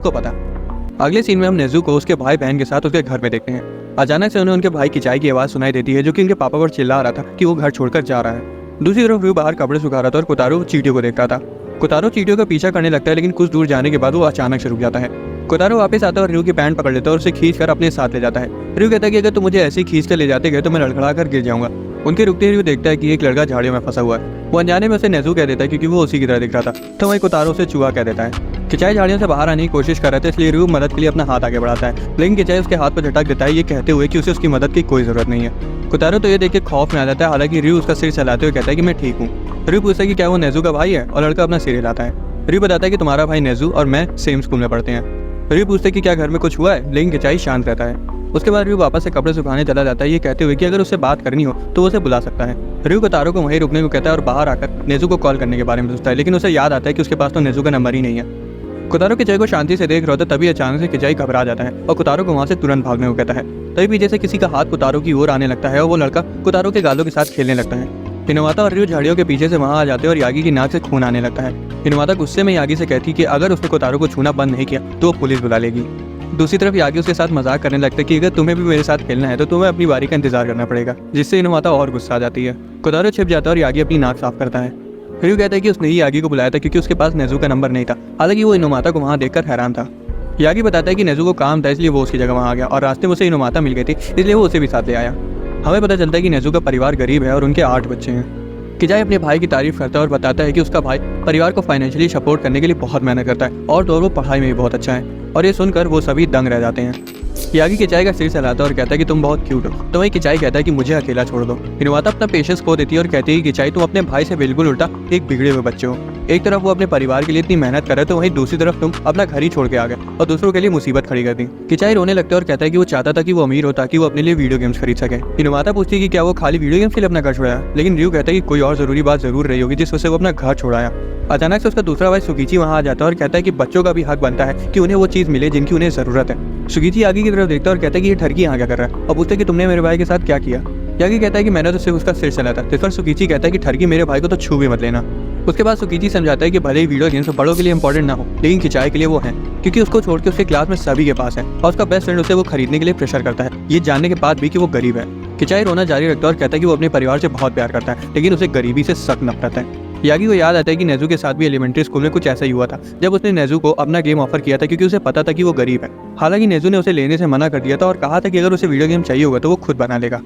को पता। अगले सीन में हम नेज़ू को उसके भाई बहन के साथ उसके घर में देखते हैं। अचानक से उन्हें उनके भाई किचाई की आवाज़ सुनाई देती है, जो कि उनके पापा पर चिल्ला रहा था कि वो घर छोड़कर जा रहा है। दूसरी तरफ रyu बाहर कपड़े सुखा रहा था और कोतारो चींटियों को देख रहा था। कोतारो चींटियों का पीछा करने लगता है, लेकिन कुछ दूर जाने के बाद वो अचानक से रुक जाता है। कोतारो वापस आता है और रyu की पैंट पकड़ लेता है और उसे खींच कर अपने साथ ले जाता है। रyu कहता है कि अगर तुम मुझे ऐसे ही खींच कर ले जाते गए तो मैं लड़खड़ा कर गिर जाऊंगा। उनके रुकते ही रyu देखता है कि एक लड़का झाड़ियों में फंसा हुआ है। वो अनजाने में उसे नेज़ू कह देता है, क्योंकि वो उसी की तरह दिख रहा था। तो वही कोतारो उसे चूहा कह देता है। किचाई झाड़ियों से बाहर आने की कोशिश कर रहा था, इसलिए रyu मदद के लिए अपना हाथ आगे बढ़ाता है, लेकिन किचाई उसके हाथ पर झटक देता है, ये कहते हुए कि उसे उसकी मदद की कोई जरूरत नहीं है। कोतारो तो ये देख के खौफ में आ जाता है, हालांकि रyu उसका सिर चलाते हुए कहता है कि मैं ठीक हूँ। रyu पूछता है कि क्या वो नेज़ू का भाई है, और लड़का अपना सिर हिलाता है। रyu बताता है कि तुम्हारा भाई नेज़ू और मैं सेम स्कूल में पढ़ते हैं। रyu पूछता है कि क्या घर में कुछ हुआ है, लेकिन किचाई शांत रहता है। उसके बाद रyu वापस से कपड़े सुखाने चला जाता है, ये कहते हुए कि अगर उससे बात करनी हो तो उसे बुला सकता है। रyu कोतारो को वहीं रुकने को कहता है और बाहर आकर नेज़ू को कॉल करने के बारे में सोचता है, लेकिन उसे याद आता है कि उसके पास तो नेज़ू का नंबर ही नहीं है। कोतारो किचाई को शांति से देख रहा होता, तभी अचानक से किचाई घबरा जाता है और कोतारो को वहां से तुरंत भागने को कहता है। तभी पीछे से किसी का हाथ कोतारो की ओर आने लगता है और वो लड़का कोतारो के गालों के साथ खेलने लगता है। हिनवाता और रyu झाड़ियों के पीछे से वहां आ जाते हैं और यागी की नाक से खून आने लगता है। हिनवाता गुस्से में यागी से कहती कि अगर उसने कोतारो को छूना बंद नहीं किया तो वो पुलिस बुला लेगी। दूसरी तरफ यागी उसके साथ मजाक करने लगता है कि अगर तुम्हें भी मेरे साथ खेलना है तो तुम्हें अपनी बारी का इंतजार करना पड़ेगा, जिससे हिनवाता और गुस्सा आ जाती है। कोतारो छिप जाता है और यागी अपनी नाक साफ करता है। रyu कहता है कि उसने ही यागी को बुलाया था क्योंकि उसके पास नेज़ू का नंबर नहीं था, हालांकि वो हिनवाता को वहां देखकर हैरान था। यागी बताता है कि नेज़ू को काम था, इसलिए वो उसकी जगह वहां आ गया और रास्ते में उसे हिनवाता मिल गई थी, इसलिए वो उसे भी साथ ले आया। हमें पता चलता है कि नेज़ू का परिवार गरीब है और उनके 8 बच्चे हैं। किचाई अपने भाई की तारीफ करता है और बताता है कि उसका भाई परिवार को फाइनेंशियली सपोर्ट करने के लिए बहुत मेहनत करता है और तो वो पढ़ाई में भी बहुत अच्छा है, और ये सुनकर वो सभी दंग रह जाते हैं। यागी किचाई का सिर चलाता है और कहता है कि तुम बहुत क्यूट हो। तो वही किचाई कहता है कि मुझे अकेला छोड़ दो। हिनवाता अपना पेशेंस खो देती है और कहती है कि किचाई तुम अपने भाई से बिल्कुल उल्टा एक बिगड़े हुए बच्चे हो। एक तरफ वो अपने परिवार के लिए इतनी मेहनत कर रहे तो वहीं दूसरी तरफ तुम अपना घर ही छोड़ के आ गए और दूसरों के लिए मुसीबत खड़ी कर दी। किचाई रोने लगता है और कहता है कि वो चाहता था कि वो अमीर हो ताकि वो अपने लिए वीडियो गेम्स खरीद सके। हिनवाता पूछती है कि क्या वो खाली वीडियो गेम्स के लिए अपना घर छोड़ाया, लेकिन रyu कहता है कि कोई और जरूरी बात जरूर रही होगी जिस वजह से वो अपना घर छोड़ाया। अचानक से उसका दूसरा भाई सुकीची वहां आ जाता है और कहता है कि बच्चों का भी हक बनता है कि उन्हें वो चीज मिले जिनकी उन्हें जरूरत है। सुकीची यागी की तरफ देखता है और कहता है कि ये ठरकी यहाँ क्या कर रहा है, और पूछता है कि तुमने मेरे भाई के साथ क्या किया। यागी कहता है कि मैंने तो सिर्फ उसका सिर चला था, जिस पर सुकीची कहता है कि ठरकी मेरे भाई को तो छू भी मत लेना। उसके बाद सुकीची समझाता है कि भले ही वीडियो गेम्स बड़ों के लिए इंपॉर्टेंट ना हो, लेकिन किचाई के लिए वो है, क्योंकि उसको छोड़ के उसके क्लास में सभी के पास है और उसका बेस्ट फ्रेंड उसे वो खरीदने के लिए प्रेशर करता है, ये जानने के बाद भी कि वो गरीब है। किचाई रोना जारी रखता है और कहता है कि वो अपने परिवार से बहुत प्यार करता है, लेकिन उसे गरीबी से सख्त नफरत है। यागी को याद आता है कि नेज़ू के साथ भी एलिमेंट्री स्कूल में कुछ ऐसा ही हुआ था, जब उसने नेज़ू को अपना गेम ऑफर किया था क्योंकि उसे पता था कि वो गरीब है। हालांकि नेज़ू ने उसे लेने से मना कर दिया था और कहा था कि अगर उसे वीडियो गेम चाहिए होगा तो वो खुद बना लेगा।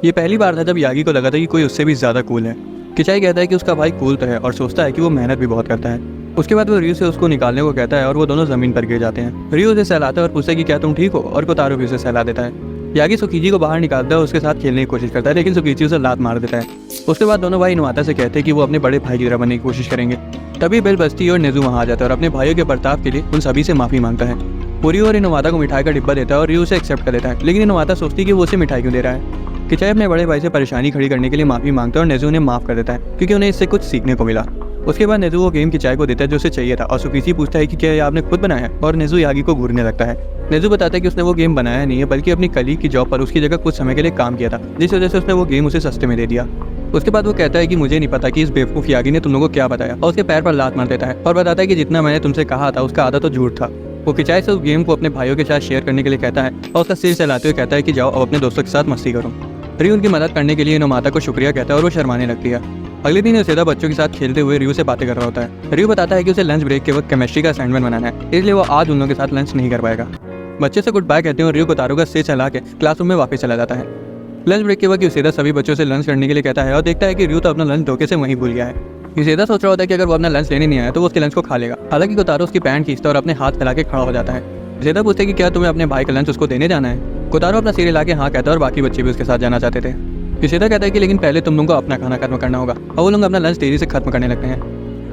ये पहली बार था जब यागी को लगा था कि कोई उससे भी ज्यादा कूल है। किचाई कहता है कि उसका भाई कूल तो है और सोचता है कि वो मेहनत भी बहुत करता है। उसके बाद वो रyu से उसको निकालने को कहता है और वो दोनों जमीन पर गिर जाते हैं। रyu उसे सहलाता है और पूछता है कि क्या तुम ठीक हो, और कोतारो भी उसे सहला देता है। यागी सुकीची को बाहर निकालता है और उसके साथ खेलने की कोशिश करता है, लेकिन सुकीची उसे लात मार देता है। उसके बाद दोनों भाई हिनवाता से कहते हैं कि वो अपने बड़े भाई की तरह बनने की कोशिश करेंगे। तभी बेल बजती है और नेज़ू वहां आ जाता है और अपने भाइयों के बर्ताव के लिए उन सभी से माफी मांगता है। रyu और हिनवाता को मिठाई का डिब्बा देता है और रyu उसे एक्सेप्ट कर लेता है, लेकिन हिनवाता सोचती है कि वो उसे मिठाई क्यों दे रहा है। किचाई अपने बड़े भाई से परेशानी खड़ी करने के लिए माफी मांगता है और नेज़ू उन्हें माफ कर देता है, क्योंकि उन्हें इससे कुछ सीखने को मिला। उसके बाद नेज़ू वो गेम किचाई को देता है जो उसे चाहिए था और सुकीची पूछता है कि क्या ये आपने खुद बनाया है, और नेज़ू यागी को घूरने लगता है। नेज़ू बताता है कि उसने वो गेम बनाया नहीं है, बल्कि अपनी कलीग की जॉब पर उसकी जगह कुछ समय के लिए काम किया था, जिस वजह से उसने वो गेम उसे सस्ते में दे दिया। उसके बाद वो कहता है कि मुझे नहीं पता कि इस बेवकूफ़ यागी ने तुम लोगों को क्या बताया, और उसके पैर पर लात मार देता है और बताता है कि जितना मैंने तुमसे कहा था उसका आधा तो झूठ था। वो किचाई से उस गेम को अपने भाइयों के साथ शेयर करने के लिए कहता है और उसका सिर चलाते हुए कहता है कि जाओ अब अपने दोस्तों के साथ मस्ती करो। रyu उनकी मदद करने के लिए हिनवाता को शुक्रिया कहता है और वो शर्माने लगती है। अगले दिन योशिदा बच्चों के साथ खेलते हुए रyu से बातें कर रहा होता है। रyu बताता है कि उसे लंच ब्रेक के वक्त केमिस्ट्री का असाइनमेंट बनाना है, इसलिए वो आज उन लोगों के साथ लंच नहीं कर पाएगा। बच्चे से गुड बाय कहते हैं और रyu कोतारो का सिर चला के क्लासरूम में वापस चला जाता है। लंच ब्रेक के वक्त योशिदा सभी बच्चों से लंच करने के लिए कहता है और देखता है कि रyu तो अपना लंच धोखे से वहीं भूल गया है। योशिदा सोच रहा होता है कि अगर वो अपना लंच लेने नहीं आया तो वो उसके लंच को खा लेगा। हालांकि कोतारो उसकी पैंट खींचता है और अपने हाथ फैला के खड़ा हो जाता है। योशिदा पूछते कि क्या तुम्हें अपने भाई का लंच उसको देने जाना है। कोतारो अपना सिर हिला के हाँ कहता है और बाकी बच्चे भी उसके साथ जाना चाहते थे। योशिदा कहता है कि लेकिन पहले तुम लोगों को अपना खाना खत्म करना होगा, और वो लोग अपना लंच देरी से खत्म करने लगते हैं।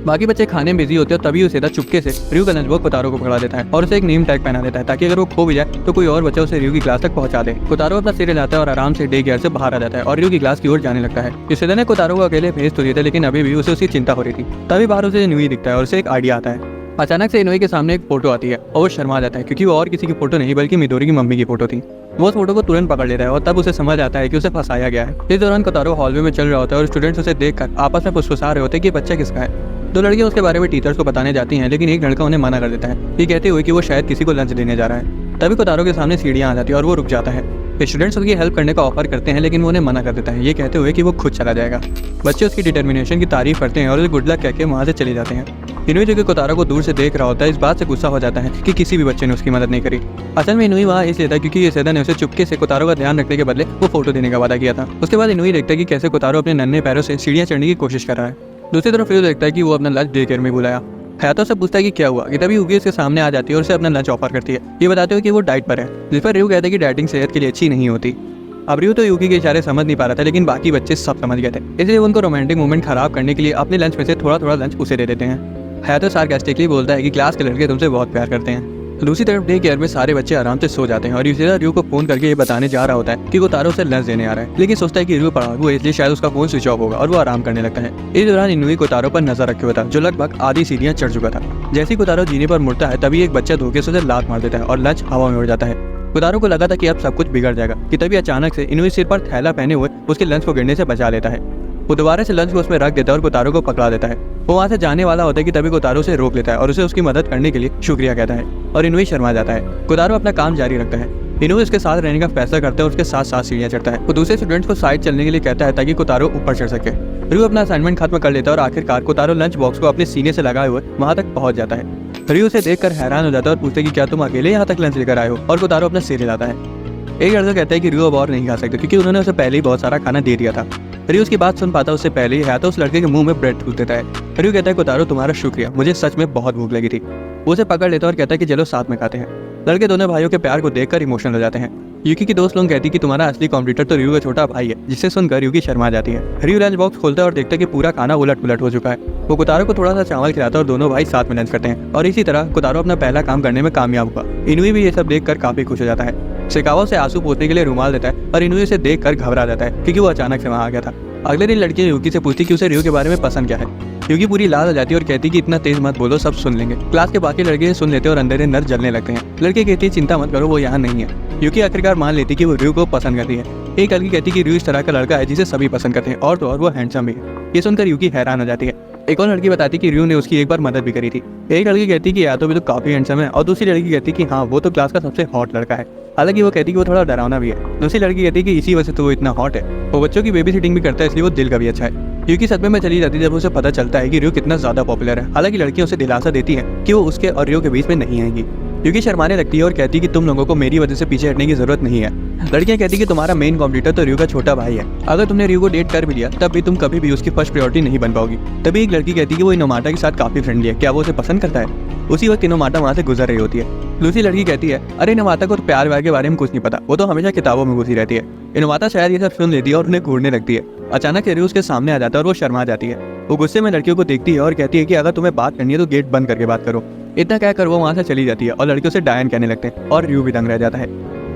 बाकी बच्चे खाने में बिजी होते हैं, तभी योशिदा चुपके से रyu का लंच बॉक्स कोतारो को पकड़ा देता है और उसे एक नेम टैग पहना देता है, ताकि अगर वो खो भी जाए तो कोई और बच्चा उसे रyu की क्लास तक पहुंचा दे। कोतारो अपना सिर हिलाता है और आराम से डे केयर से बाहर आ जाता है और रyu की क्लास की ओर जाने लगता है। योशिदा ने कोतारो को अकेले भेज तो दिया था, लेकिन अभी भी उसे उसकी चिंता हो रही थी। तभी बाहर उसे इनोई दिखता है और उसे एक आइडिया आता है। अचानक से इनोई के सामने एक फोटो आती है और वो शर्मा जाता है, क्योंकि वो और किसी की फोटो नहीं बल्कि मिदोरी की मम्मी की फोटो थी। वो उस फोटो को तुरंत पकड़ लेता है और तब उसे समझ आता है कि उसे फंसाया गया है। इस दौरान कोतारो हॉलवे में चल रहा होता है और स्टूडेंट्स उसे देखकर आपस में फुसफुसा रहे होते हैं कि बच्चा किसका है। दो लड़कियां उसके बारे में टीचर्स को बताने जाती हैं, लेकिन एक लड़का उन्हें मना कर देता है, ये कहते हुए कि वो शायद किसी को लंच देने जा रहा है। तभी कोतारो के सामने सीढ़ियां आ जाती है और वो रुक जाता है। स्टूडेंट्स उसकी हेल्प करने का ऑफर करते हैं, लेकिन वो उन्हें मना कर देता है, ये कहते हुए कि वो खुद चला जाएगा। बच्चे उसकी डिटर्मिनेशन की तारीफ करते हैं और उसे गुड लक कहकर वहाँ से चले जाते हैं। इनुई जो कि कोतारो को दूर से देख रहा होता है, इस बात से गुस्सा हो जाता है कि किसी भी बच्चे ने उसकी मदद नहीं करी। असल में इनुई वहाँ इसलिए था क्योंकि योशिदा ने उसे चुपके से कोतारो का ध्यान रखने के बदले वो फोटो देने का वादा किया था। उसके बाद इनुई देखता है कि कैसे कोतारो अपने नन्हे पैरों से सीढ़ियाँ चढ़ने की कोशिश कर रहा है। दूसरी तरफ रियो देखता है कि वो अपना लंच डे केयर में बुलाया। हयातो से पूछता है कि क्या हुआ, कि तभी युगी उसके सामने आ जाती है और उसे अपना लंच ऑफर करती है, ये बताते हुए कि वो डाइट पर है, जिस पर रियो कहता है कि डाइटिंग सेहत के लिए अच्छी नहीं होती। अब रियो तो युगी के इशारे समझ नहीं पा रहा था, लेकिन बाकी बच्चे सब समझ गए थे, इसलिए उनको रोमांटिक मोमेंट खराब करने के लिए अपने लंच में से थोड़ा थोड़ा लंच उसे दे देते हैं। हयातो सार्कास्टिकली बोलता है कि क्लास के लड़के तुमसे बहुत प्यार करते हैं। दूसरी तरफ डे केयर में सारे बच्चे आराम से सो जाते हैं और योशिदा रियो को फोन करके ये बताने जा रहा होता है कि कोतारो से लंच देने आ रहा है, लेकिन सोचता है कि रियो पढ़ा हुआ है, इसलिए शायद उसका फोन स्विच ऑफ होगा और वो आराम करने लगता है। इस दौरान इनुई कोतारो पर नजर रखे हुआ था, जो लगभग आधी सीढ़ियां चढ़ चुका था। जैसे ही कोतारो जीने पर मुड़ता है, तभी एक बच्चा धोखे से उसे लात मार देता है और लंच हवा में उड़ जाता है। कोतारो को लगा था कि अब सब कुछ बिगड़ जाएगा, कि तभी अचानक से इनुई सिर पर थैला पहने हुए उसके लंच को गिरने से बचा लेता है। वो दोबारा से लंच को उसमें रख देता है और कोतारो को पकड़ा देता है। वो वहाँ से जाने वाला होता है कि तभी कोतारो से रोक लेता है और उसे उसकी मदद करने के लिए शुक्रिया कहता है और इनुई शर्मा जाता है। कोतारो अपना काम जारी रखता है। इनुई उसके साथ रहने का फैसला करता है और उसके साथ साथ सीढ़ियाँ चढ़ता है। वो दूसरे स्टूडेंट्स को साइड चलने के लिए कहता है ताकि कोतारो ऊपर चढ़ सके। रियो अपना असाइनमेंट खत्म कर लेता है और आखिरकार कोतारो लंच बॉक्स को अपने सीने से लगाए हुए वहाँ तक पहुँच जाता है। रियो उसे देखकर हैरान हो जाता है और पूछते कि क्या तुम अकेले यहाँ तक लंच लेकर आए हो, और कोतारो अपना सिर हिलाता है। एक लड़का कहता है कि रियो अब और नहीं खा सकते क्योंकि उन्होंने उसे पहले ही बहुत सारा खाना दे दिया था। रियो उसकी बात सुन पाता उससे पहले ही है तो उस लड़के के मुंह में ब्रेड ठूस देता है। रियो कहता है कोतारो तुम्हारा शुक्रिया, मुझे सच में बहुत भूख लगी थी। वो उसे पकड़ लेता है और कहता है कि चलो साथ में खाते हैं। लड़के दोनों भाइयों के प्यार को देखकर इमोशनल हो जाते हैं। युकी की दोस्त लोग कहती है कि तुम्हारा असली कॉम्पिटिटर तो रियो का छोटा भाई है, जिससे सुनकर युकी शर्मा जाती है। रियो लंच बॉक्स खोलता है और देखता है कि पूरा खाना उलट पुलट हो चुका है। वो कोतारो को थोड़ा सा चावल खिलाता है और दोनों भाई साथ में लंच करते हैं और इसी तरह कोतारो अपना पहला काम करने में कामयाब हुआ। इनुई भी ये सब देखकर काफी खुश हो जाता है। शिकावा से आंसू पोंछने के लिए रुमाल देता है और इनुई से देखकर घबरा जाता है क्योंकि वो अचानक से वहाँ आ गया था। अगले दिन लड़की युकी से पूछती कि उसे रियो के बारे में पसंद क्या है। युकी पूरी लाल हो जाती है और कहती कि इतना तेज मत बोलो, सब सुन लेंगे। क्लास के बाकी लड़के सुन लेते हैं और अंदर अंदर जलने लगते हैं। लड़की कहती है चिंता मत करो, वो यहाँ नहीं है। युकी आखिरकार मान लेती कि वो रियो को पसंद करती है। एक लड़की कहती कि रियो इस तरह का लड़का है जिसे सभी पसंद करते हैं और तो और वो हैंडसम भी है। ये सुनकर युकी हैरान हो जाती है। एक और लड़की बताती कि रियो ने उसकी एक बार मदद भी करी थी। एक लड़की कहती कि या तो भी तो काफी हैंडसम है और दूसरी लड़की कहती कि हाँ वो तो क्लास का सबसे हॉट लड़का है। हालांकि वो कहती कि वो थोड़ा डरावना भी है। दूसरी लड़की कहती कि इसी वजह से तो वो इतना हॉट है। वो बच्चों की बेबी सिटिंग भी करता है, इसलिए वो दिल का भी अच्छा है। युकी सदमे में चली जाती है जब उसे पता चलता है कि रियो कितना ज्यादा पॉपुलर है। हालांकि लड़कियां उसे दिलासा देती हैं कि वो उसके और रियो के बीच में नहीं आएंगी। युकी शर्माने लगती है और कहती है कि तुम लोगों को मेरी वजह से पीछे हटने की जरूरत नहीं है। लड़कियां कहती कि तुम्हारा मेन कॉम्पिटिटर तो रियो का छोटा भाई है, अगर तुमने रियो को डेट कर भी लिया तब भी तुम कभी भी उसकी फर्स्ट प्रायोरिटी नहीं बन पाओगी। तभी एक लड़की कहती कि वो इनोमाटा के साथ काफी फ्रेंडली है, क्या वो उसे पसंद करता है। उसी वक्त इनोमाटा वहाँ से गुजर रही होती है। दूसरी लड़की कहती है अरे इनोमाटा को तो प्यार व्यार के बारे में कुछ नहीं पता, वो तो हमेशा किताबों में घुसी रहती है। इनोमाटा शायद ये सब सुन लेती है और उन्हें घूरने लगती है। अचानक रियो उसके सामने आ जाता है और वो शर्मा जाती है। वो गुस्से में लड़कियों को देखती है और कहती है कि अगर तुम्हें बात करनी है तो गेट बंद करके बात करो। इतना कहकर वो वहाँ से चली जाती है और लड़कियों से डायन कहने लगते हैं और रियो भी दंग रह जाता है।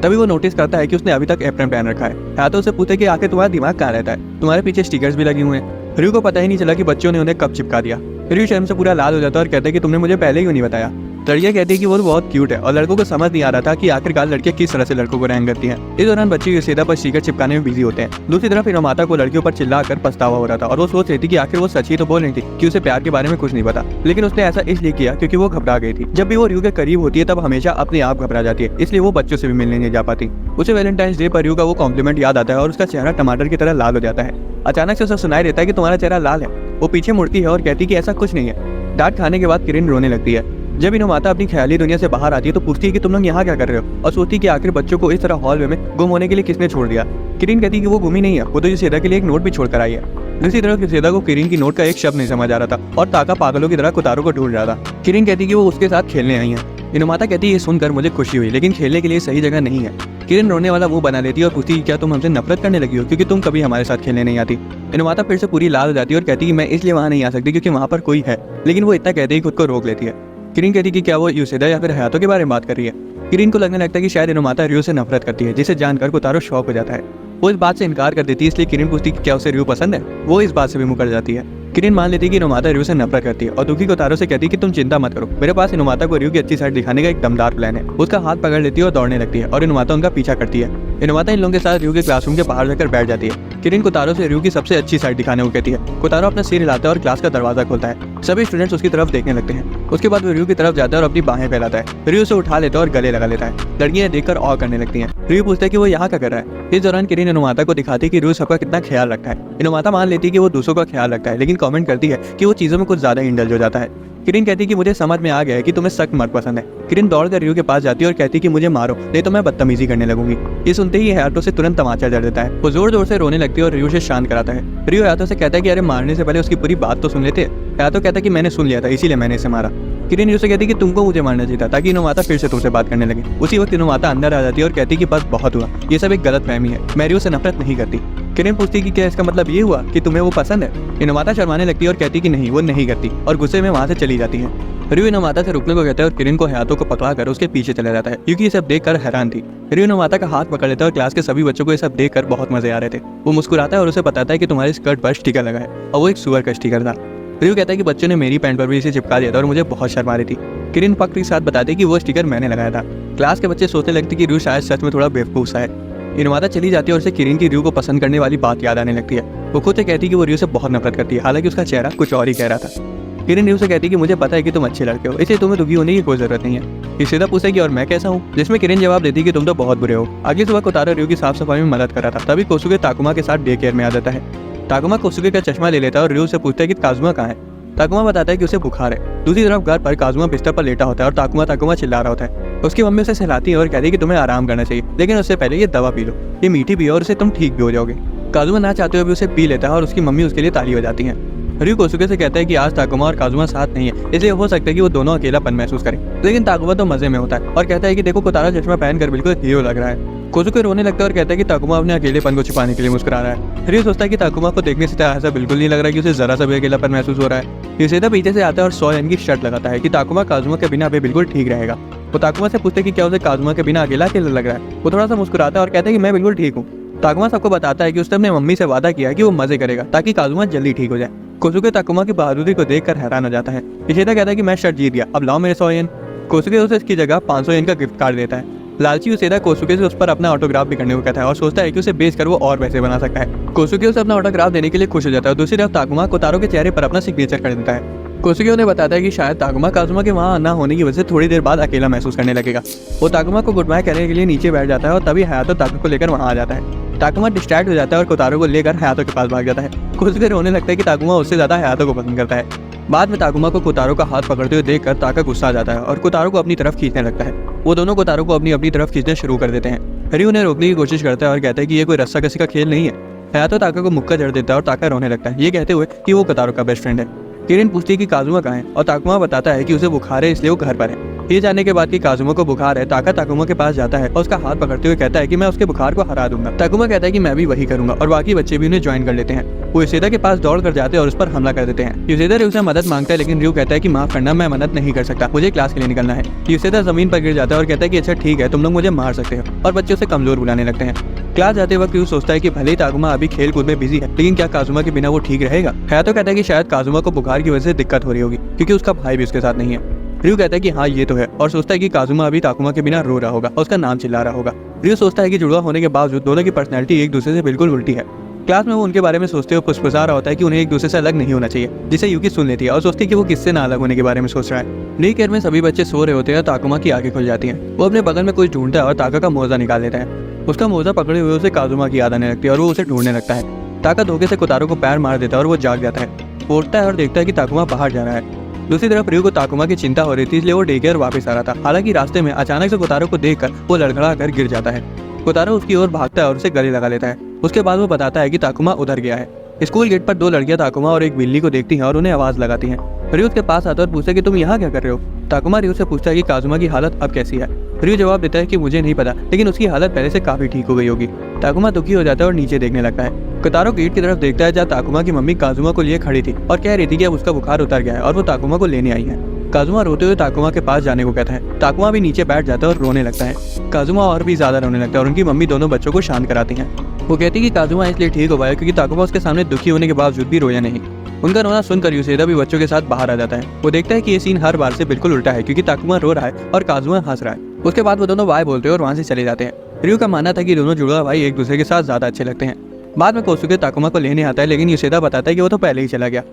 तभी वो नोटिस करता है कि उसने अभी तक एप्रन पहन रखा है। तो उसे पूछे कि आखिर तुम्हारा दिमाग कहाँ रहता है, तुम्हारे पीछे स्टिकर्स भी लगे हुए हैं। रियो को पता ही नहीं चला कि बच्चों ने उन्हें कब चिपका दिया। रियो शर्म से पूरा लाल हो जाता है और कहता है कि तुमने मुझे पहले क्यों नहीं बताया। लड़कियां कहती है कि वो तो बहुत क्यूट है और लड़कों को समझ नहीं आ रहा था कि आखिरकार लड़कियां किस तरह से लड़कों को रैंक करती हैं। इस दौरान बच्चे योशिदा पर स्टिकर चिपकाने में बिजी होते हैं। दूसरी तरफ इनोमाटा को लड़कियों पर चिल्लाकर पछतावा हो रहा था और वो सोच रही थी कि आखिर वो सच ही तो बोल रही थी कि उसे प्यार के बारे में कुछ नहीं पता, लेकिन उसने ऐसा इसलिए किया क्योंकि वो घबरा गई थी। जब भी वो रियो के करीब होती है तब हमेशा अपने आप घबरा जाती है, इसलिए वो बच्चों से भी मिलने नहीं जा पाती। उसे वैलेंटाइंस डे पर रियो का वो कॉम्प्लीमेंट याद आता है और उसका चेहरा टमाटर की तरह लाल हो जाता है। अचानक से उसे सुनाई देता है कि तुम्हारा चेहरा लाल है। वो पीछे मुड़ती है और कहती कि ऐसा कुछ नहीं है। डांट खाने के बाद किरण रोने लगती है। जब इनोमाटा अपनी ख्याली दुनिया से बाहर आती है तो पूछती है कि तुम लोग यहाँ क्या कर रहे हो और सोचती है कि आखिर बच्चों को इस तरह हॉल में गुम होने के लिए किसने छोड़ दिया। किरण कहती है कि वो गुम ही नहीं है, वो तो योशिदा के लिए एक नोट भी छोड़ कर आई है। दूसरी तरफ योशिदा को किरण की नोट का एक शब्द नहीं समझ आ रहा था और ताका पागलों की तरह कोतारो को ढूंढ रहा था। किरण कहती है कि वो उसके साथ खेलने आई है। इनोमाटा कहती है ये सुनकर मुझे खुशी हुई, लेकिन खेलने के लिए सही जगह नहीं है। किरण रोने वाला मुंह बना लेती है और पूछती है क्या तुम हमसे नफरत करने लगी हो क्योंकि तुम कभी हमारे साथ खेलने नहीं आती। इनोमाटा फिर से पूरी लाल हो जाती है और कहती है कि मैं इसलिए वहाँ नहीं आ सकती क्योंकि वहाँ पर कोई है, लेकिन वो इतना कहते ही खुद को रोक लेती है। किरण कहती कि क्या वो योशिदा या फिर हयातो के बारे में बात कर रही है। किरण को लगने लगता है कि शायद इनोमाटा रियो से नफरत करती है, जिसे जानकर कोतारो शॉक हो जाता है। वो इस बात से इनकार कर देती है, इसलिए किरण पूछती कि क्या उसे रियो पसंद है। वो इस बात से भी मुकर जाती है। किरण मान लेती है कि इनोमाटा रियो से नफरत करती है और दुखी कोतारो से कहती है कि तुम चिंता मत करो, मेरे पास इनोमाटा को रियो की अच्छी साइड दिखाने का एक दमदार प्लान है। उसका हाथ पकड़ लेती है और दौड़ने लगती है और इनोमाटा उनका पीछा करती है। इनोमाटा इन लोगों के साथ रियो के क्लासरूम के बाहर जाकर बैठ जाती है। किरण कोतारो से रियो की सबसे अच्छी साइड दिखाने को कहती है। कोतारो अपना सिर हिलाता है और क्लास का दरवाजा खोलता है। सभी स्टूडेंट्स उसकी तरफ देखने लगते हैं। उसके बाद वो रियू की तरफ जाता है और अपनी बाहें फैलाता है। रियू उसे उठा लेता है और गले लगा लेता है। लड़कियां देखकर और करने लगती हैं। रियू पूछता है कि वो यहाँ क्या कर रहा है। इस दौरान किरण इनुमाता को दिखाती है कि रियू सबका कितना ख्याल रखता है। इनुमाता मान लेती है कि वो दूसरों का ख्याल रखता है, लेकिन कमेंट करती है कि वो चीजों में कुछ ज्यादा इंडल्ज हो जाता है। किरण कहती है कि मुझे समझ में आ गया है कि तुम्हें सख्त मर्द पसंद है। किरण दौड़कर रियू के पास जाती है और कहती है कि मुझे मारो, नहीं तो मैं बदतमीजी करने लगूंगी। ये सुनते ही हयातो से तुरंत तमाचा जड़ देता है। वो जोर जोर से रोने लगती है और रियू से शांत कराता है। रियू हयातो से कहता है कि अरे मारने से पहले उसकी पूरी बात तो सुन लेते। हयातो कहता है कि मैंने सुन लिया था, इसीलिए मैंने इसे मारा। किरण रियू से कहती है कि तुमको मुझे मारना चाहिए था ताकि इनुमाता फिर से तुमसे बात करने लगे। उसी वक्त इनुमाता अंदर आ जाती है और कहती है कि बस बहुत हुआ, ये सब एक गलत फहमी है, मैं रियू से नफरत नहीं करती। किरण पूछती है कि क्या इसका मतलब ये हुआ कि तुम्हें वो पसंद है। इनुमाता शर्माने लगती है और कहती है कि नहीं, वो नहीं करती, और गुस्से में वहां से चली जाती है। रियू इनुमाता से रुकने को कहता है और किरण को हयातो को पकड़कर उसके पीछे चला जाता है, क्योंकि ये सब देखकर हैरान थी। रियू इनुमाता का हाथ पकड़ लेता है और क्लास के सभी बच्चों को ये सब देखकर बहुत मजे आ रहे थे। वो मुस्कुराता है और उसे बताता है कि तुम्हारे स्कर्ट पर स्टिकर लगा है, और वो एक सुअर का स्टिकर था। रियू कहता है कि बच्चों ने मेरी पैंट पर भी इसे चिपका दिया था और मुझे बहुत शर्म आ रही थी। किरण फक्र के साथ बताती है कि वो स्टिकर मैंने लगाया था। क्लास के बच्चे सोचने लगते कि रियू शायद सच में थोड़ा बेवकूफ सा है। इनुमाता चली जाती है और उसे किरण की रियू को पसंद करने वाली बात याद आने लगती है। वो खुद से कहती है कि वो रियू से बहुत नफरत करती है, हालांकि उसका चेहरा कुछ और ही कह रहा था। किरण रियू से कहती है कि मुझे पता है कि तुम अच्छे लड़के हो, इसलिए तुम्हें दुखी होने की कोई जरूरत नहीं है। ये सीधा पूछे कि और मैं कैसा हूँ, जिसमें किरण जवाब देती है कि तुम तो बहुत बुरे हो। अगली सुबह कोतारो रियू की साफ सफाई में मदद कर रहा था, तभी कोसुके ताकुमा के साथ डे केयर में आ जाता है। ताकुमा कोसुके का चश्मा ले लेता है और रियू से पूछता है कि काजुमा कहाँ है। ताकुमा बताता है कि उसे बुखार है। दूसरी तरफ घर पर काजुमा बिस्तर पर लेटा होता है और ताकुमा चिल्ला रहा होता है। उसकी मम्मी उसे सहलाती है और कहती है कि तुम्हें आराम करना चाहिए, लेकिन उससे पहले ये दवा पी लो, ये मीठी भी है और इससे तुम ठीक भी हो जाओगे। काजुमा ना चाहते हुए भी उसे पी लेता है और उसकी मम्मी उसके लिए ताली बजाती है। रियू कोसुके से कहता है कि आज ताकुमा और काजुमा साथ नहीं है, इसलिए हो सकता है कि वो दोनों अकेलापन महसूस करें। लेकिन ताकुमा तो मजे में होता है और कहता है कि देखो कोतारा चश्मा पहनकर बिल्कुल हीरो लग रहा है। कोसुके रोने लगता है और कहता है कि ताकुमा अपने अकेलेपन को छिपाने के लिए मुस्कुरा रहा है। रियू सोचता है कि ताकुमा को देखने से ऐसा बिल्कुल नहीं लग रहा है कि उसे जरा सा भी अकेलापन महसूस हो रहा है। यूसेदा पीछे से आता है और 100 येन की शर्ट लगाता है कि ताकुमा काजुमा के बिना अभी बिल्कुल ठीक रहेगा। वो ताकुमा से पूछते हैं कि क्या उसे काजुमा के बिना अकेला लग रहा है। वो थोड़ा सा मुस्कुराता है और कहता है कि मैं बिल्कुल ठीक हूँ। ताकुमा सबको बताता है कि उसने अपने मम्मी से वादा किया है कि वो मजे करेगा ताकि काजुमा जल्दी ठीक हो जाए। कोसुके ताकुमा की बहादुरी को देखकर हैरान हो जाता है। यूसेदा कहता है कि मैं शर्ट जीत गया, अब लाओ मेरे 100 येन। कोसुके उसे इसकी जगह 500 येन का गिफ्ट कार्ड देता है। लालची यूसेदा कोसुके से उस पर अपना ऑटोग्राफ भी करने को कहता है और सोचता है कि उसे बेचकर वो और पैसे बना सकता है। कोसुके उसे अपना ऑटोग्राफ देने के लिए खुश हो जाता है और दूसरी तरफ ताकुमा कोतारो के चेहरे पर अपना सिग्नेचर कर देता है। कोसुके उन्हें बताता है कि शायद ताकुमा काजुमा के वहाँ ना होने की वजह से थोड़ी देर बाद अकेला महसूस करने लगेगा। वो ताकुमा को गुड बाय करने के लिए नीचे बैठ जाता है और तभी हयातो ताकुमा को लेकर वहाँ आ जाता है। ताकुमा डिस्ट्रैक्ट हो जाता है और कोतारो को लेकर हयातो के पास भाग जाता है। कोसुके रोने लगता है कि ताकुमा उससे ज्यादा हयातो को पसंद करता है। बाद में ताकुमा को कोतारो का हाथ पकड़ते हुए देखकर ताका गुस्सा आ जाता है और कोतारो को अपनी तरफ खींचने लगता है। वो दोनों कोतारो को अपनी तरफ खींचना शुरू कर देते हैं। रियू उन्हें रोकने की कोशिश करता है और कहता है कि ये कोई रस्साकसी का खेल नहीं है। हयातो ताका को मुक्का जड़ देता है और ताका रोने लगता है, ये कहते हुए कि वो कोतारो का बेस्ट फ्रेंड है। किरण पूछती है कि काजुमा कहाँ है और ताकुमा बताता है कि उसे बुखार है, इसलिए वो घर पर है। ये जानने के बाद कि काजुमा को बुखार है, ताका ताकुमा के पास जाता है और उसका हाथ पकड़ते हुए कहता है कि मैं उसके बुखार को हरा दूंगा। ताकुमा कहता है कि मैं भी वही करूंगा और बाकी बच्चे भी उन्हें ज्वाइन कर लेते हैं। वो यूसेदा के पास दौड़ कर जाते हैं और उस पर हमला कर देते हैं। यूसेदा रियू से मदद मांगता है, लेकिन रियू कहता है कि माफ करना, मैं मदद नहीं कर सकता, मुझे क्लास के लिए निकलना है। यूसेदा जमीन पर गिर जाता है और कहता है कि अच्छा ठीक है, तुम लोग मुझे मार सकते हो, और बच्चे उसे कमजोर बुलाने लगते हैं। क्लास जाते वक्त रियू सोचता है कि भले ही ताकुमा अभी खेल कूद में बिजी है, लेकिन क्या काजुमा के बिना वो ठीक रहेगा। हयातो कहता है कि शायद काजुमा को बुखार की वजह से दिक्कत हो रही होगी क्योंकि उसका भाई भी उसके साथ नहीं है। रियू कहता है कि हाँ ये तो है, और सोचता है कि काजुमा अभी ताकुमा के बिना रो रहा होगा और उसका नाम चिल्ला रहा होगा। रियू सोचता है कि जुड़वा होने के बावजूद दोनों की पर्सनैलिटी एक दूसरे से बिल्कुल उल्टी है। क्लास में वो उनके बारे में सोचते हुए फुसफुसा रहा होता है कि उन्हें एक दूसरे से अलग नहीं होना चाहिए, जिसे यूकी सुन लेती है और सोचती है कि वो किससे ना अलग होने के बारे में सोच रहा है। डे केयर में सभी बच्चे सो रहे होते हैं, ताकुमा की आंखें खुल जाती हैं। वो अपने बगल में कुछ ढूंढता है और ताका का मोजा निकाल लेता है। उसका मोजा पकड़े हुए उसे काजुमा की याद आने लगती है और वो उसे ढूंढने लगता है। ताका धोखे से कोतारो को पैर मार देता है और वो जाग जाता है। वो उठता है और देखता है कि ताकुमा बाहर जा रहा है। दूसरी तरफ रियू को ताकुमा की चिंता हो रही थी, इसलिए वो डे केयर वापस आ रहा था। हालांकि रास्ते में अचानक से कोतारो को देखकर वो लड़खड़ा कर गिर जाता है। कोतारो उसकी ओर भागता है और उसे गले लगा लेता है। उसके बाद वो बताता है कि ताकुमा उधर गया है। स्कूल गेट पर 2 लड़कियां ताकुमा और एक बिल्ली को देखती हैं और उन्हें आवाज लगाती हैं। रियू उसके पास आता है और पूछता है कि तुम यहाँ क्या कर रहे हो। ताकुमा रियू से पूछता है कि काजुमा की हालत अब कैसी है। रियू जवाब देता है कि मुझे नहीं पता, लेकिन उसकी हालत पहले से काफी ठीक हो गई होगी। ताकुमा दुखी हो जाता है और नीचे देखने लगता है। कोतारो गेट की तरफ देखता है जहाँ ताकुमा की मम्मी काजुमा को लिए खड़ी थी और कह रही थी कि अब उसका बुखार उतर गया है और वो ताकुमा को लेने आई है। काजुमा रोते हुए ताकुमा के पास जाने को कहता है। ताकुमा भी नीचे बैठ जाता है और रोने लगता है। काजुमा और भी ज्यादा रोने लगता है और उनकी मम्मी दोनों बच्चों को शांत कराती हैं। वो कहती है कि काजुमा इसलिए ठीक हो पाया क्योंकि ताकुमा उसके सामने दुखी होने के बावजूद भी रोया नहीं। उनका रोना सुनकर यूसेदा भी बच्चों के साथ बाहर आ जाता है। वो देखता है कि ये सीन हर बार से बिल्कुल उल्टा है क्योंकि ताकुमा रो रहा है और काजुमा हंस रहा है। उसके बाद वो दोनों बाय बोलते हैं और वहाँ से चले जाते हैं। रियू का मानना था कि दोनों जुड़वा भाई एक दूसरे के साथ ज्यादा अच्छे लगते हैं। बाद में कोसुके ताकुमा को लेने आता है, लेकिन यूसेदा बताता है कि वो तो पहले ही चला गया।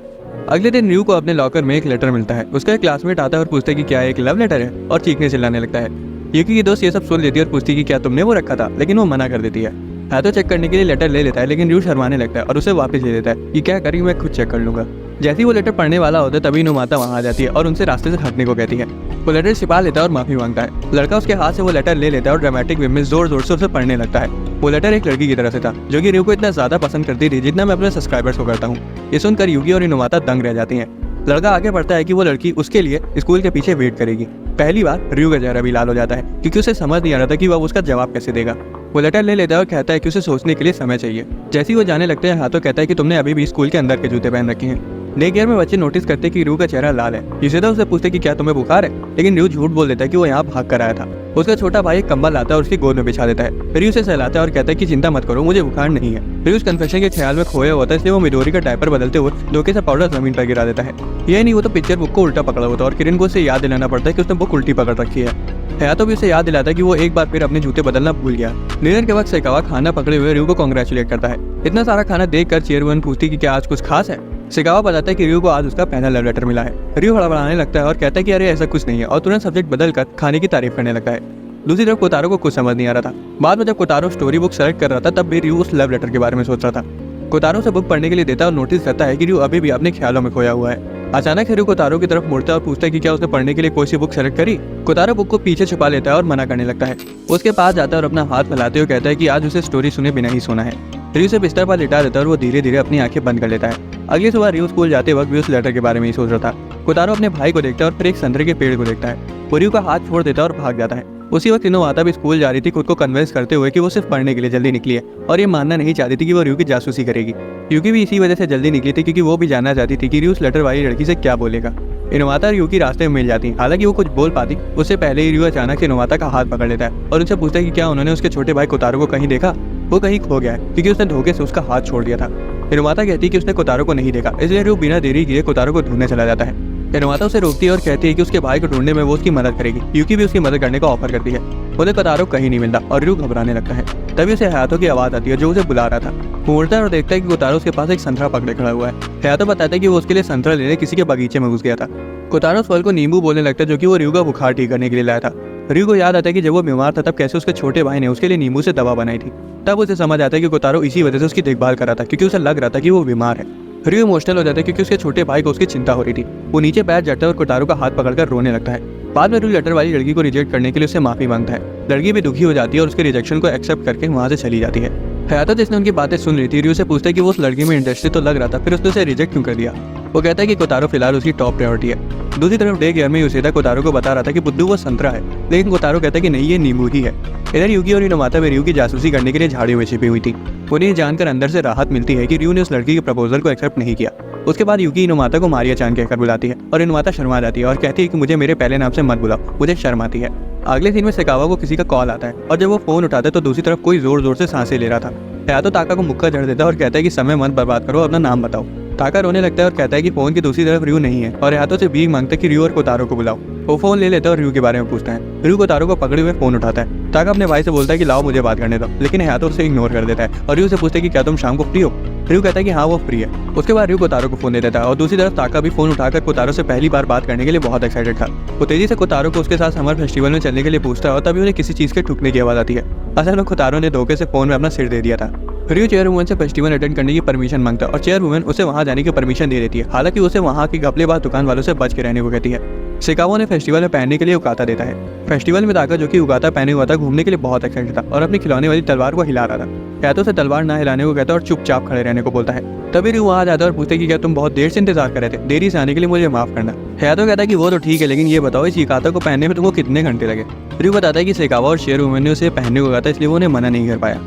अगले दिन र्यू को अपने लॉकर में एक लेटर मिलता है। उसका एक क्लासमेट आता है और पूछता है कि क्या एक लव लेटर है, और चीखने चिल्लाने लगता है। यूकी की दोस्त ये सब सुन लेती है और पूछती है कि क्या तुमने वो रखा था, लेकिन वो मना कर देती है। हाथों चेक करने के लिए लेटर ले लेता है, लेकिन र्यू शर्माने लगता है और उसे वापस ले देता है कि क्या करेंगे, मैं खुद चेक कर लूंगा। जैसे ही वो लेटर पढ़ने वाला होता है तभी नुमाता वहाँ आ जाती है और उनसे रास्ते से हटने को कहती है। वो लेटर छिपा लेता है और माफी मांगता है। लड़का उसके हाथ से वो लेटर ले लेता है और ड्रामेटिक वे में जोर जोर से उसे पढ़ने लगता है। वो लेटर एक लड़की की तरफ से था जो कि र्यू को इतना ज्यादा पसंद करती थी जितना मैं अपने सब्सक्राइबर्स को करता हूँ। ये सुनकर यूकी और नुमाता दंग रह जाती हैं। लड़का आगे बढ़ता है कि वो लड़की उसके लिए स्कूल के पीछे वेट करेगी। पहली बार र्यू का चेहरा भी लाल हो जाता है क्योंकि उसे समझ नहीं आ रहा था कि वह उसका जवाब कैसे देगा। वो लेटर ले लेता है और कहता है कि उसे सोचने के लिए समय चाहिए। जैसे ही वो जाने लगते हैं हाथों कहता है कि तुमने अभी भी स्कूल के अंदर के जूते पहन रखे हैं। डे केयर में बच्चे नोटिस करते कि र्यू का चेहरा लाल है। यूशिदा उससे पूछते कि क्या तुम्हें बुखार है, लेकिन र्यू झूठ बोल देता है कि वो यहाँ भाग कर आया था। उसका छोटा भाई एक कंबल लाता है और उसकी गोद में बिछा देता है। फिर उसे सहलाता है और कहता है कि चिंता मत करो, मुझे बुखार नहीं है। फिर उस कन्फेशन के ख्याल में खोया होता है, इसलिए वो मिडोरी का डायपर बदलते हुए धोखे से पाउडर जमीन पर गिरा देता है। यह नहीं, वो तो पिक्चर बुक को उल्टा पकड़ा होता है और किरण को उसे याद दिलाना पड़ता है कि उसने बुक उल्टी पकड़ रखी है। हयातो भी उसे याद दिलाता है कि वो एक बार फिर अपने जूते बदलना भूल गया। डिनर के वक्त सेकावा खाना पकड़े हुए र्यू को कांग्रेचुलेट करता है। इतना सारा खाना देखकर चेयरमैन पूछती कि क्या आज कुछ खास है। सेकावा बताता है कि र्यू को आज उसका पहला लव लेटर मिला है। र्यू हड़बड़ाने लगता है और कहता है कि अरे ऐसा कुछ नहीं है, और तुरंत सब्जेक्ट बदलकर खाने की तारीफ करने लगता है। दूसरी तरफ कोतारो को कुछ समझ नहीं आ रहा था। बाद में जब कोतारो स्टोरी बुक सेलेक्ट कर रहा था तब भी र्यू उस लव लेटर के बारे में सोच रहा था। कोतारो से बुक पढ़ने के लिए देता है और नोटिस करता है कि र्यू अभी भी अपने ख्यालों में खोया हुआ है। अचानक र्यू कोतारो की तरफ मुड़ता है और पूछता है कि क्या उसने पढ़ने के लिए कोई सी बुक सेलेक्ट करी। कोतारो बुक को पीछे छुपा लेता है और मना करने लगता है। उसके पास जाता है और अपना हाथ फैलाते हुए कहता है कि आज उसे स्टोरी सुने बिना ही सोना है। र्यू से बिस्तर पर लिटा देता है और वो धीरे धीरे अपनी आंखें बंद कर लेता है। अगली सुबह र्यू स्कूल जाते वक्त भी उस लेटर के बारे में ही सोच रहा था। कोतारो अपने भाई को देखता है और फिर एक संतरे के पेड़ को देखता है। वो र्यू का हाथ छोड़ देता है और भाग जाता है। उसी वक्त नुमाता भी स्कूल जा रही थी, खुद को कन्विंस करते हुए कि वो सिर्फ पढ़ने के लिए जल्दी निकली है और ये मानना नहीं चाहती थी कि वो र्यू की जासूसी करेगी। यूकी भी इसी वजह से जल्दी निकली थी क्योंकि वो भी जानना चाहती थी कि र्यू उस लेटर वाली लड़की से क्या बोलेगा। नुमाता और यूकी रास्ते में मिल जाती हैं। हालांकि वो कुछ बोल पाती उससे पहले ही र्यू अचानक से नुमाता का हाथ पकड़ लेता है और उनसे पूछता है कि क्या उन्होंने उसके छोटे भाई कोतारो को कहीं देखा। वो कहीं खो गया है क्योंकि उसने धोखे से उसका हाथ छोड़ दिया था। नुमाता कहती है कि उसने कोतारो को नहीं देखा, इसलिए र्यू बिना देरी किए कोतारो को ढूंढने चला जाता है। नुमाता उसे रोकती है और कहती है कि उसके भाई को ढूंढने में वो उसकी मदद करेगी। यूकी भी उसकी मदद करने का ऑफर करती है। उन्हें कोतारो कहीं नहीं मिलता और र्यू घबराने लगता है। तभी उसे हयातो की आवाज आती है जो उसे बुला रहा था। वो उड़ता है और देखता है कि कोतारो उसके पास एक संतरा पकड़े खड़ा हुआ है। हयातो बताता है कि वो उसके लिए संतरा लेने किसी के बगीचे में घुस गया था। कोतारो उस फल को नींबू बोलने लगता है जो कि वो र्यू का बुखार ठीक करने के लिए लाया था। र्यू को याद आता है कि जब वो बीमार था तब कैसे उसके छोटे भाई ने उसके लिए नींबू से दवा बनाई थी। तब उसे समझ आता है कि कोतारो इसी वजह से उसकी देखभाल कर रहा था क्योंकि उसे लग रहा था कि वो बीमार है। र्यू इमोशनल हो जाता है क्योंकि उसके छोटे भाई को उसकी चिंता हो रही थी। वो नीचे बैठ जाता है और कोतारो का हाथ पकड़कर रोने लगता है। बाद में र्यू लेटर वाली लड़की को रिजेक्ट करने के लिए उससे माफी मांगता है। लड़की भी दुखी हो जाती है और उसके रिजेक्शन को एक्सेप्ट करके वहाँ से चली जाती है। हयातो जिसने उनकी बातें सुन रही थी र्यू से पूछता है कि वो उस लड़की में इंटरेस्टेड तो लग रहा था, फिर उसने उसे रिजेक्ट क्यों कर दिया। वो कहता है कि कोतारो फिलहाल उसकी टॉप प्रायोरिटी है। दूसरी तरफ डे केयर में यूशिदा कोतारो को बता रहा था कि बुद्धू वो संतरा है, लेकिन कोतारो कहता है कि नहीं, ये नींबू ही है। इधर यूकी और नुमाता में र्यू की जासूसी करने के लिए झाड़ियों में छिपी हुई थी। उन्हें जानकर अंदर से राहत मिलती है कि र्यू ने उस लड़की के प्रपोजल को एक्सेप्ट नहीं किया। उसके बाद यूकी नुमाता को मारिया चान कहकर बुलाती है और नुमाता शर्मा जाती है और कहती है कि मुझे मेरे पहले नाम से मत बुलाओ, मुझे शर्म आती है। अगले सीन में सेकावा को किसी का कॉल आता है और जब वो फोन उठाता है तो दूसरी तरफ कोई जोर जोर से सांसें ले रहा था। हयातो ताका को मुक्का जड़ देता है और कहता है कि समय मत बर्बाद करो, अपना नाम बताओ। ताका रोने लगता है और कहता है कि फोन की दूसरी तरफ र्यू नहीं है और हयातो से भीख मांगता है कि र्यू और कोतारो को बुलाओ। वो फोन ले लेता है और र्यू के बारे में पूछता है। र्यू कोतारो को पकड़े हुए फोन उठाता है। ताका अपने भाई से बोलता है कि लाओ मुझे बात करने दो, लेकिन हयातो उसे इग्नोर कर देता है और र्यू से पूछता है कि क्या तुम शाम को फ्री हो। र्यू कहता है कि हाँ वो फ्री है। उसके बाद र्यू कोतारो को फोन दे देता है और दूसरी तरफ ताका भी फोन उठाकर कोतारो से पहली बार बात करने के लिए बहुत एक्साइटेड था। वो तेजी से कोतारो को उसके साथ समर फेस्टिवल में चलने के लिए पूछता है और तभी उन्हें किसी चीज के ठुकने की आवाज आती है। असल में कोतारो ने धोखे से फोन में अपना सिर दे दिया था। र्यू चेयरवुमन से फेस्टिवल अटेंड करने की परमिशन मांगता है और चेयरवुमन उसे वहां जाने की परमिशन दे देती है। हालांकि उसे वहां की घपलेबाज दुकान वालों से बच के रहने को कहती है। सेकावा ने फेस्टिवल में पहनने के लिए उकाता देता है। फेस्टिवल में ताका जो कि उकाता पहने हुआ था घूमने के लिए बहुत एक्साइटेड था और अपनी खिलौने वाली तलवार को हिला रहा था। हयातो से तलवार ना हिलाने को कहता है और चुपचाप खड़े रहने को बोलता है। तभी र्यू वहां जाता है और पूछता है कि क्या तुम बहुत देर से इंतजार कर रहे थे, देरी से आने के लिए मुझे माफ करना। हयातो कहता है कि वो तो ठीक है, लेकिन ये बताओ इस उकाता को पहनने में तुमको कितने घंटे लगे। र्यू बताता है कि सेकावा और चेयरवुमन ने उसे पहनने को कहा था, इसलिए वो उन्हें मना नहीं कर पाया।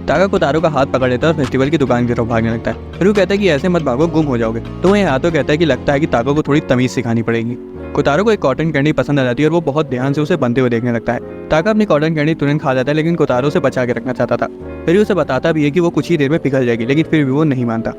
ताका कोतारो का हाथ पकड़ लेता है और फेस्टिवल की दुकान की तरफ भागने लगता है। र्यू कहता है कि ऐसे मत भागो, गुम हो जाओगे। तो वहीं हयातो कहता है कि लगता है कि ताका को थोड़ी तमीज सिखानी पड़ेगी। कोतारो को एक कॉटन कैंडी पसंद आ जाती है और वो बहुत ध्यान से उसे बनते हुए देखने लगता है। ताका अपनी कॉटन कैंडी तुरंत खा जाता है, लेकिन कोतारो से बचा के रखना चाहता था। फिर उसे बताता भी है कि वो कुछ ही देर में पिघल जाएगी, लेकिन फिर भी वो नहीं मानता।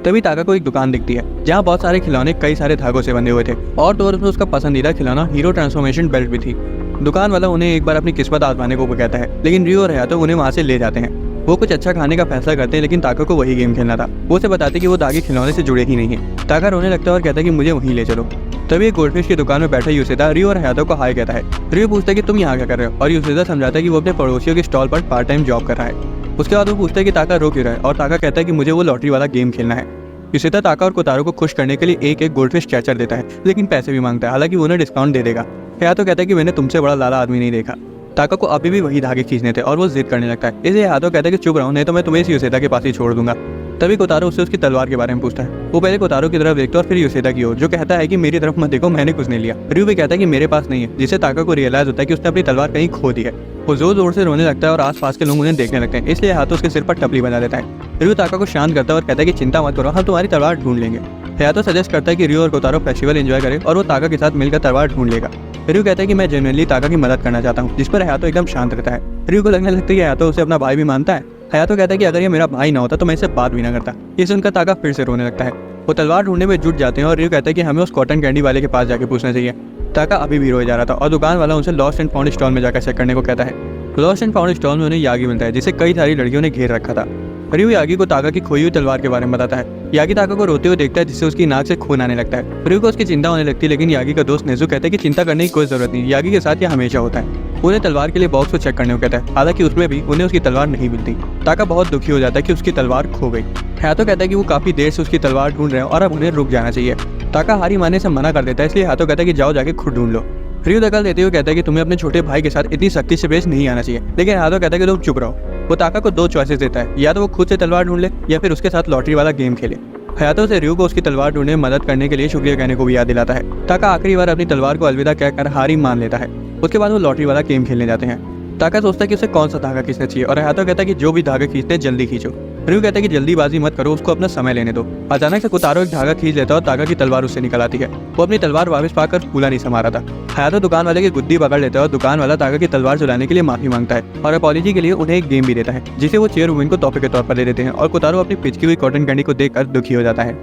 तभी ताका को एक दुकान दिखती है जहाँ बहुत सारे खिलौने कई सारे धागों से बंधे हुए थे और तो उसमें उसका पसंदीदा खिलौना हीरो ट्रांसफॉर्मेशन बेल्ट भी थी। दुकान वाला उन्हें एक बार अपनी किस्मत आजमाने को कहता है, लेकिन र्यू और हयातो उन्हें वहां से ले जाते हैं। वो कुछ अच्छा खाने का फैसला करते हैं, लेकिन ताका को वही गेम खेलना था। वो उसे बताते कि वो दागी खिलौने से जुड़े ही नहीं है। ताका रोने लगता है और कहता है कि मुझे वहीं ले चलो। तभी एक गोल्डफिश की दुकान में बैठा यूसेदा रियो और हयातो को हाय कहता है। रियो पूछता है कि तुम यहाँ क्या कर रहे हो, और यूसेदा समझाता है कि वो अपने पड़ोसियों के स्टॉल पर पार्ट टाइम जॉब कर रहा है। उसके बाद वो पूछता है कि ताका रो क्यों रहा है, और ताका कहता है कि मुझे वो लॉटरी वाला गेम खेलना है। यूसेदा ताका और कोतारो को खुश करने के लिए एक गोल्डफिश कैचर देता है, लेकिन पैसे भी मांगता है। हालांकि वो उन्हें डिस्काउंट दे देगा। हयातो कहता है कि मैंने तुमसे बड़ा लाला आदमी नहीं देखा। ताका को अभी भी वही धागे खींचने थे और वो जिद करने लगता है। इसलिए हयातो कहता है कि चुप रहो, नहीं तो मैं तुम्हें इस यूसेदा के पास ही छोड़ दूंगा। तभी कोतारो उससे उसकी तलवार के बारे में पूछता है। वो पहले कोतारो की तरफ देखता है और फिर यूसेदा की ओर, जो कहता है कि मेरी तरफ मत देखो, मैंने कुछ नहीं लिया। रियो भी कहता है कि मेरे पास नहीं है, जिससे ताका को रियलाइज होता है कि उसने अपनी तलवार कहीं खो दी है। वो जोर जोर से रोने लगता है और आसपास के लोग उन्हें देखने लगते हैं, इसलिए हाथों उसके सिर पर टपली बना देता है। रियो ताका को शांत करता है और कहता है कि चिंता मत करो, हम तुम्हारी तलवार ढूंढ लेंगे। हयातो सजेस्ट करता है कि रियो और कोतारो फेस्टिवल एंजॉय करे और वो ताका के साथ मिलकर तलवार ढूंढ लेगा। रियो कहता है कि मैं जेन्युइनली ताका की मदद करना चाहता हूँ, जिस पर हयातो एकदम शांत रहता है। रियो को लगने लगता है कि हयातो उसे अपना भाई भी मानता है। हयातो कहता है कि अगर ये मेरा भाई ना होता तो मैं इससे बात भी ना करता। ये सुनकर ताका फिर से रोने लगता है। वो तलवार ढूंढने में जुट जाते हैं और रियो कहता है कि हमें उस कॉटन कैंडी वाले के पास जाके पूछना चाहिए। ताका अभी भी रोए जा रहा था और दुकान वाला उनसे लॉस्ट एंड फाउंड स्टॉल में जाकर चेक करने को कहता है। लॉस्ट एंड फाउंड स्टॉल में उन्हें यागी मिलता है, जिसे कई सारी लड़कियों ने घेर रखा था। रियो यागी को ताका की खोई हुई तलवार के बारे में बताता है। यागी ताका को रोते हुए देखता है, जिससे उसकी नाक से खून आने लगता है। रियो को उसकी चिंता होने लगती है, लेकिन यागी का दोस्त नेजू कहता है कि चिंता करने की कोई जरूरत नहीं, यागी के साथ यह हमेशा होता है। उन्हें तलवार के लिए बॉक्स को चेक करने को कहता है, हालांकि उसमें भी उन्हें उसकी तलवार नहीं मिलती। ताका बहुत दुखी हो जाता है कि उसकी तलवार खो गई। हयातो कहता है कि वो काफी देर से उसकी तलवार ढूंढ रहे हैं और अब उन्हें रुक जाना चाहिए। ताका हारी मानने से मना कर देता है, इसलिए हयातो कहता है कि जाओ जाके खुद ढूंढ लो। रियो दखल देते हुए कहता है कि तुम्हें अपने छोटे भाई के साथ इतनी सख्ती से पेश नहीं आना चाहिए, लेकिन हयातो कहता है कि तुम चुप रहो। वो ताका को दो चॉइसेस देता है, या तो वो खुद से तलवार ढूंढ ले या फिर उसके साथ लॉटरी वाला गेम खेले। हयातो से रियो को उसकी तलवार ढूंढने में मदद करने के लिए शुक्रिया कहने को भी याद दिलाता है। ताका आखिरी बार अपनी तलवार को अलविदा कहकर हारी मान लेता है। उसके बाद वो लॉटरी वाला गेम खेलने जाते हैं। ताका सोचता है कि उसे कौन सा धागा खींचना चाहिए और हयातो कहता है कि जो भी धागा खींचते हैं जल्दी खींचो। रियो कहता है कि जल्दीबाजी मत करो, उसको अपना समय लेने दो। अचानक से कोतारो एक धागा खींच लेता है और ताका की तलवार उससे निकल आती है। वो अपनी तलवार वापस पाकर फूला नहीं समा रहा था। हयातो दुकान वाले की गुद्दी पकड़ लेता है और दुकान वाला ताका की तलवार चुराने के लिए माफी मांगता है और अपॉलॉजी के लिए उन्हें एक गेम भी देता है, जिसे वो चेयर वुमेन को तोहफे के तौर पर दे देते हैं। और कोतारो अपनी पिचकी हुई कॉटन कैंडी को देखकर दुखी हो जाता है।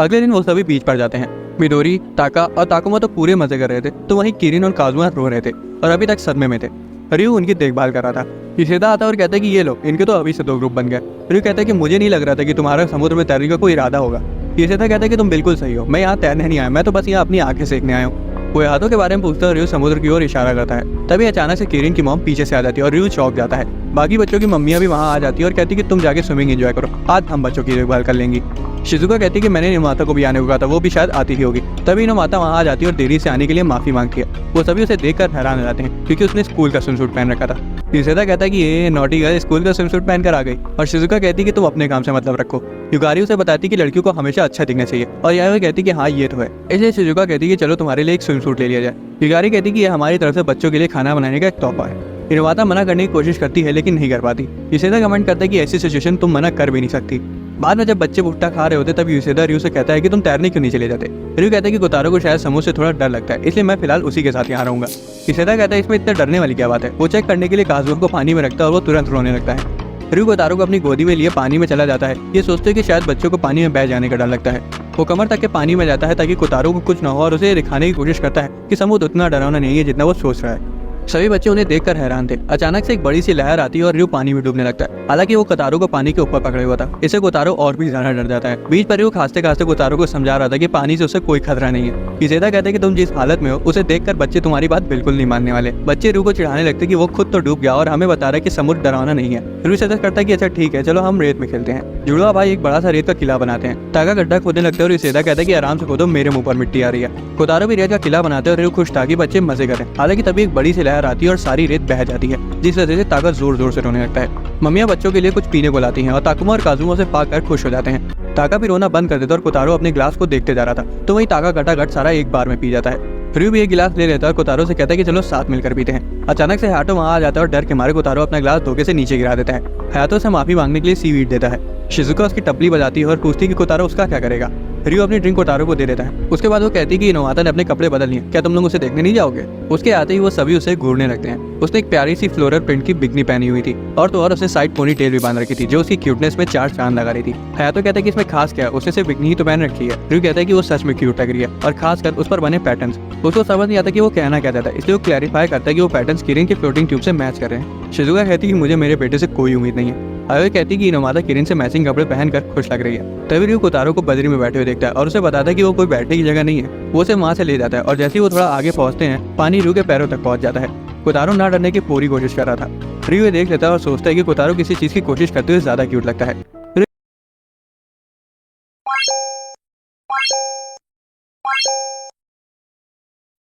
अगले दिन वो सभी बीच पर जाते हैं। मिडोरी, ताका और ताकुमा तो पूरे मजे कर रहे थे, तो वहीं किरिन और काजुमा रो रहे थे और अभी तक सदमे में थे। रियो उनकी देखभाल कर रहा था। यूसेदा आता है और कहता है कि ये लो, इनके तो अभी से दो ग्रुप बन गए। रियो कहता है कि मुझे नहीं लग रहा था कि तुम्हारा समुद्र में तैरने का कोई इरादा होगा। यूसेदा कहता है कि तुम बिल्कुल सही हो, मैं यहाँ तैरने नहीं आया, मैं तो बस यहाँ अपनी आंखें सेकने आया हूँ। वो हाथों के बारे में पूछता है और रियो समुद्र की ओर इशारा करता है। तभी अचानक से किरिन की मॉम पीछे से आ जाती है और रियो चौंक जाता है। बाकी बच्चों की मम्मियाँ भी वहाँ आ जाती है और कहती है कि तुम जाके स्विमिंग एंजॉय करो, आज हम बच्चों की देखभाल कर लेंगी। शिजुका कहती है कि मैंने इनोमाता को भी आने को कहा था, वो भी शायद आती ही होगी। तभी इनोमाता वहाँ आ जाती है और देरी से आने के लिए माफी मांगती है। वो सभी उसे देखकर हैरान हो जाते हैं, क्योंकि उसने स्कूल का स्विम सूट पहन रखा था। यूसेदा कहता है कि ये नॉटी गर्ल स्कूल का स्विम सूट पहन कर आ गई, और शिजुका कहती है कि तुम अपने काम से मतलब रखो। युगारी उसे बताती है कि लड़कियों को हमेशा अच्छा दिखना चाहिए, और यायो कहती है कि हाँ ये तो है। इसलिए शिजुका कहती है कि चलो तुम्हारे लिए एक स्विम सूट ले लिया जाए। युगारी कहती है कि ये हमारी तरफ से बच्चों के लिए खाना बनाने का एक तोहफा है। इनोमाता मना करने की कोशिश करती है, लेकिन नहीं कर पाती। यूसेदा कमेंट करता है कि ऐसी सिचुएशन तुम मना कर भी नहीं सकती। बाद में जब बच्चे भुट्टा खा रहे होते तब यूसेदा रियो से कहता है कि तुम तैरने क्यों नहीं चले जाते। रियो कहता है कि कोतारो को शायद समुद्र से थोड़ा डर लगता है, इसलिए मैं फिलहाल उसी के साथ यहाँ रहूंगा। यूसेदा कहता है इसमें इतना डरने वाली क्या बात है। वो चेक करने के लिए काजुमा को पानी में रखता है और वो तुरंत रोने लगता है। रियो कोतारो को अपनी गोदी में लिए पानी में चला जाता है। ये सोचते कि शायद बच्चों को पानी में बह जाने का डर लगता है। वो कमर तक के पानी में जाता है ताकि कोतारो को कुछ न हो और उसे दिखाने की कोशिश करता है कि समुद्र उतना डरावना नहीं है जितना वो सोच रहा है। सभी बच्चे उन्हें देखकर हैरान थे। अचानक से एक बड़ी सी लहर आती है और रियो पानी में डूबने लगता है। हालांकि वो कोतारो को पानी के ऊपर पकड़े हुआ था, इससे कोतारो और भी ज्यादा डर जाता है। बीच पर रियो खांसते खांसते कोतारो को समझा रहा था कि पानी से उसे कोई खतरा नहीं है। यूसेदा कहते हैं कि तुम जिस हालत में हो उसे देखकर बच्चे तुम्हारी बात बिल्कुल नहीं मानने वाले। बच्चे रियो को चिढ़ाने लगते कि वो खुद तो डूब गया और हमें बता रहा है कि समुद्र डरावना नहीं है। रियो सजेस्ट करता है कि अच्छा ठीक है, चलो हम रेत में खेलते हैं। जुड़वा भाई एक बड़ा सा रेत का किला बनाते हैं। ताका गड्ढा खोदने लगता है और यूसेदा कहता है कि आराम से खोदो, मेरे मुंह पर मिट्टी आ रही है। कोतारो भी रेत का किला बनाते हैं और रियो खुश था कि बच्चे मजे करें। हालांकि तभी एक बड़ी सी लहर आती है और सारी रेत बह जाती है, जिस वजह से ताका जोर जोर से रोने लगता है। मम्मियाँ बच्चों के लिए कुछ पीने को लाती हैं और ताकुमा और काजुमा उसे पाकर खुश हो जाते हैं। ताका भी रोना बंद कर देता और कोतारो अपने ग्लास को देखते जा रहा था, तो वही ताका गटागट सारा एक बार में पी जाता है। रियो भी एक गिलास ले लेता है और कोतारो से कहता है कि चलो साथ मिलकर पीते हैं। अचानक से हाटो वहाँ आ जाता है और डर के मारे कोतारो अपना ग्लास धोखे से नीचे गिरा देता है। हाटो से माफी मांगने के लिए सीवीड देता है। शिजुका उसकी टपली बजाती है और पूछती है कि कोतारो उसका क्या करेगा। रियो अपनी ड्रिंक कोतारो को दे देता है। उसके बाद वो कहती है कि इनोमाता ने अपने कपड़े बदल लिए, क्या तुम लोग उसे देखने नहीं जाओगे। उसके आते ही वो सभी उसे घूरने लगते हैं। उसने एक प्यारी सी फ्लोरल प्रिंट की बिकनी पहनी हुई थी और तो और उसने साइड पोनी टेल भी बांध रखी थी, जो उसकी क्यूटनेस में चार चांद लगा रही थी। हयातो कहता है कि इसमें खास क्या है, उसने सिर्फ बिकनी ही तो पहन रखी है। रियो कहता है कि वो सच में क्यूट लग रही है और खासकर उस पर बने पैटर्न्स। उसको समझ नहीं आता कि वो कहना क्या चाहता है, इसलिए वो क्लैरिफाई करता है कि वो पैटर्न्स किरिन के फ्लोटिंग ट्यूब से मैच कर रहे हैं। शिजुका कहती है कि मुझे मेरे बेटे से कोई उम्मीद नहीं है। आयोई कहती है कि इनोमादा किरिन से मैचिंग कपड़े पहनकर खुश लग रही है। तभी रयू कोतारो को बजरी में बैठे हुए देखता है और उसे बताता है कि वो कोई बैठने की जगह नहीं है। वो उसे वहाँ से ले जाता है और जैसे ही वो थोड़ा आगे पहुँचते हैं पानी रयू के पैरों तक पहुँच जाता है। कोतारो ना डरने की पूरी कोशिश कर रहा था। रयू ये देख लेता है और सोचता है कि कोतारो किसी चीज़ की कोशिश करते हुए ज़्यादा क्यूट लगता है।